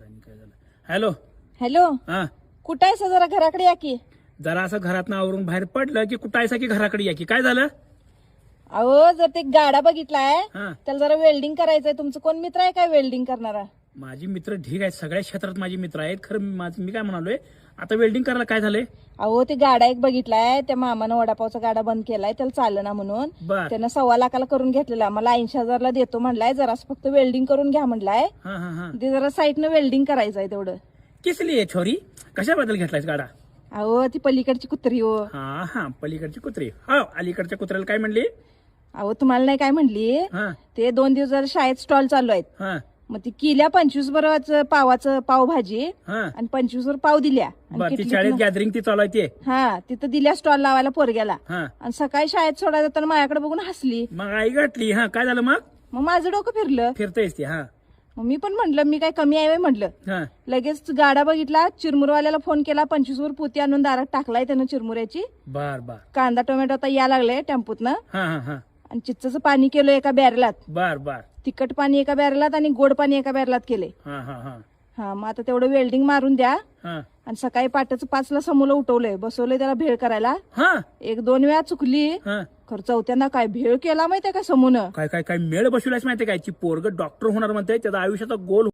काय झालं? Hello. Hello, हा, कुठं आहेस जरा घराकडे या की. जरा असं घरातनं आवरून बाहेर पडलं की कुठं आहेसा की घराकडे या की. काय झालं? अहो जर ते गाडा बघितलाय हा, त्याला जरा वेल्डिंग करायचंय. तुमचं कोण मित्र आहे काय वेल्डिंग करणारा? माझी मित्र ढीग आहेत, सगळ्या क्षेत्रात माझी मित्र आहेत. खरं मी काय म्हणालोय, आता वेल्डिंग करायला काय झालंय? अहो ते गाडा एक बघितलाय, त्या मामानं वडापावचा गाडा बंद केलाय, त्याला चालना म्हणून बर. त्यानं 1.25 लाखाला करून घेतलेला. मला 80,000ला देतो म्हणलाय. जरा फक्त वेल्डिंग करून घ्या म्हणलाय. हा हा हा, ते जरा साईडनं वेल्डिंग करायचंय तेवढं. किसली आहे छोरी? कशाबद्दल घेतलायस गाडा? अहो ती पलीकडची कुत्री हो. हा हा, पलीकडची कुत्री. हा, अलीकडच्या कुत्र्याला काय म्हणली? अहो तुम्हाला नाही काय म्हणली, हा ते 2 दिवस जरा शाळेत स्टॉल चालू आहेत. हा मग ती किल्या 25 बरोबर पावाचं पावभाजी हा, आणि 25 वर पाव दिल्या. आणि बर. ती किटलीतनं- शाळेत गॅदरिंग ती चालू आहे ते. हा तिथं दिल्या स्टॉल लावायला पोरग्याला. हा, आणि सकाळी शाळेत सोडायला जाताना माझ्याकडे बघून हसली. मग आई गाठली. हा, काय झालं मग? मग माझं डोकं फिरलं. फिरतेस ती. हा मग मी पण म्हटलं मी काय कमी आहे म्हटलं. हा, लगेच गाडा बघितला, चिरमुरवाल्याला फोन केला, 25 वर पोती आणून दारात टाकलाय त्यानं चिरमुऱ्याची. बर बर. कांदा टोमॅटो आता या लागले टेम्पोतनं. हा हा हा, आणि चिच्चचं पाणी केलं एका बॅरलात, बर बर. तिखट पाणी एका बॅरलात आणि गोड पाणी एका बॅरलात केले. हा हा हा हा मग आता तेवढं वेल्डिंग मारून द्या. हा आणि सकाळी पाटाचं 5ला समूला उठवलंय, बसवलंय त्याला भेळ करायला. हा 1-2 वेळा चुकली, हा. खरं चौथ्यांदा काय भेळ केला माहितीये का समून. काय काय काय मेळ बसवलायच माहितीये काय? पोरग डॉक्टर होणार म्हणते, त्याचा आयुष्याचा गोल